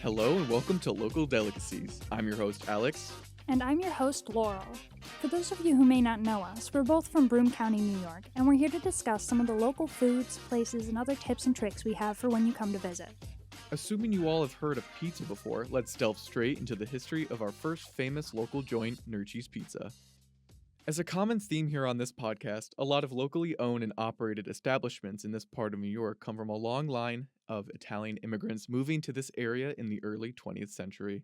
Hello and welcome to Local Delicacies. I'm your host, Alex. And I'm your host, Laurel. For those of you who may not know us, we're both from Broome County, New York, and we're here to discuss some of the local foods, places, and other tips and tricks we have for when you come to visit. Assuming you all have heard of pizza before, let's delve straight into the history of our first famous local joint, Nirchi's Pizza. As a common theme here on this podcast, a lot of locally owned and operated establishments in this part of New York come from a long line of Italian immigrants moving to this area in the early 20th century.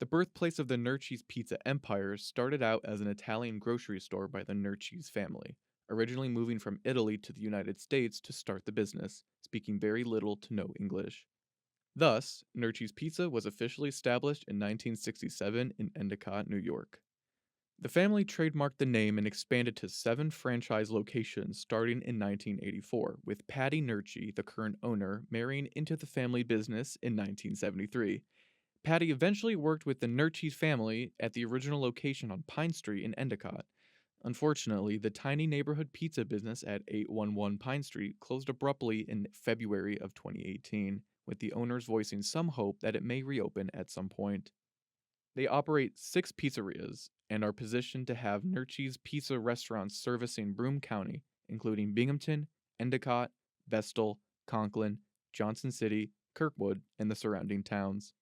The birthplace of the Nirchi's Pizza empire started out as an Italian grocery store by the Nirchi's family, originally moving from Italy to the United States to start the business, speaking very little to no English. Thus, Nirchi's Pizza was officially established in 1967 in Endicott, New York. The family trademarked the name and expanded to 7 franchise locations starting in 1984, with Patty Nirchi, the current owner, marrying into the family business in 1973. Patty eventually worked with the Nirchi's family at the original location on Pine Street in Endicott. Unfortunately, the tiny neighborhood pizza business at 811 Pine Street closed abruptly in February of 2018, with the owners voicing some hope that it may reopen at some point. They operate 6 pizzerias and are positioned to have Nirchi's Pizza restaurants servicing Broome County, including Binghamton, Endicott, Vestal, Conklin, Johnson City, Kirkwood, and the surrounding towns.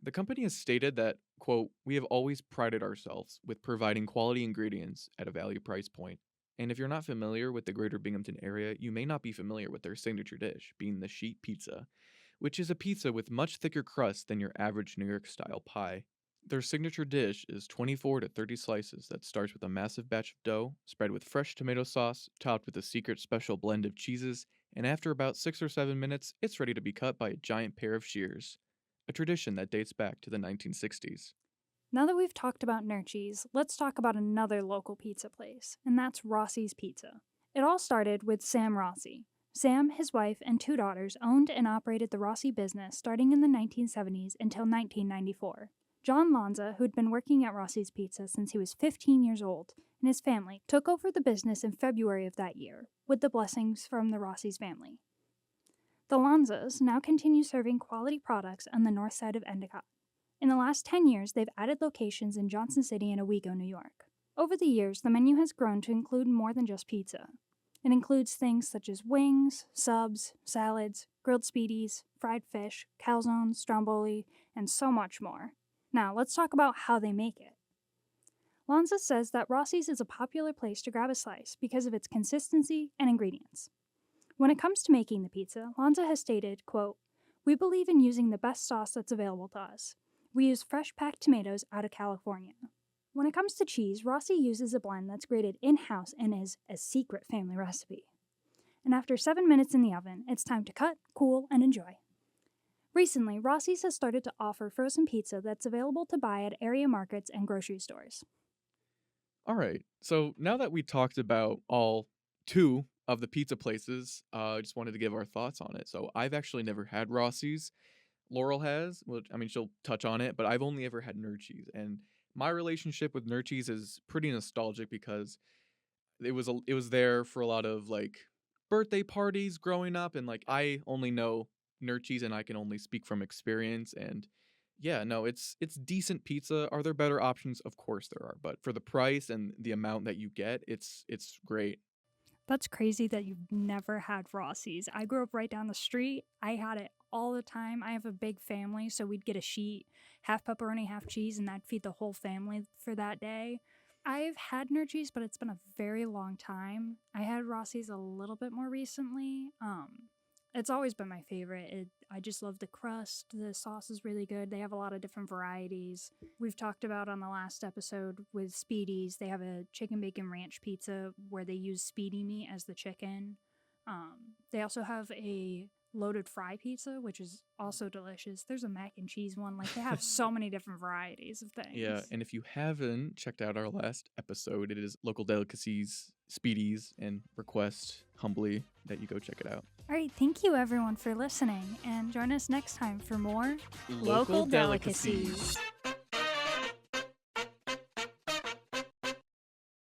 The company has stated that, quote, "We have always prided ourselves with providing quality ingredients at a value price point. And if you're not familiar with the greater Binghamton area, you may not be familiar with their signature dish, being the sheet pizza, which is a pizza with much thicker crust than your average New York-style pie. Their signature dish is 24 to 30 slices that starts with a massive batch of dough, spread with fresh tomato sauce, topped with a secret special blend of cheeses, and after about 6 or 7 minutes, it's ready to be cut by a giant pair of shears. A tradition that dates back to the 1960s. Now that we've talked about Nirchi's, let's talk about another local pizza place, and that's Rossi's Pizza. It all started with Sam Rossi. Sam, his wife, and 2 daughters owned and operated the Rossi business starting in the 1970s until 1994. John Lanza, who'd been working at Rossi's Pizza since he was 15 years old, and his family took over the business in February of that year, with the blessings from the Rossi's family. The Lanzas now continue serving quality products on the north side of Endicott. In the last 10 years, they've added locations in Johnson City and Owego, New York. Over the years, the menu has grown to include more than just pizza. It includes things such as wings, subs, salads, grilled speedies, fried fish, calzones, stromboli, and so much more. Now, let's talk about how they make it. Lanza says that Rossi's is a popular place to grab a slice because of its consistency and ingredients. When it comes to making the pizza, Lanza has stated, quote, "We believe in using the best sauce that's available to us. We use fresh packed tomatoes out of California. When it comes to cheese, Rossi uses a blend that's grated in-house and is a secret family recipe. And after 7 minutes in the oven, it's time to cut, cool, and enjoy." Recently, Rossi's has started to offer frozen pizza that's available to buy at area markets and grocery stores. All right, so now that we talked about all 2 of the pizza places, I just wanted to give our thoughts on it. So I've actually never had Rossi's. Laurel has, she'll touch on it, but I've only ever had Nirchi's. And my relationship with Nirchi's is pretty nostalgic because it was there for a lot of like birthday parties growing up, and like I only know Nirchi's and I can only speak from experience. And yeah, no, it's decent pizza. Are there better options? Of course there are, but for the price and the amount that you get, it's great. That's crazy that you've never had Rossi's. I grew up right down the street. I had it all the time. I have a big family, so we'd get a sheet, half pepperoni, half cheese, and that'd feed the whole family for that day. I've had Nirchi's, but it's been a very long time. I had Rossi's a little bit more recently. It's always been my favorite. I just love the crust. The sauce is really good. They have a lot of different varieties. We've talked about on the last episode with Speedies, they have a chicken bacon ranch pizza where they use Speedy meat as the chicken. They also have a loaded fry pizza, which is also delicious. There's a mac and cheese one. Like, they have so many different varieties of things. Yeah, and if you haven't checked out our last episode, it is Local Delicacies, Speedies, and request humbly that you go check it out. All right, thank you everyone for listening, and join us next time for more Local Delicacies.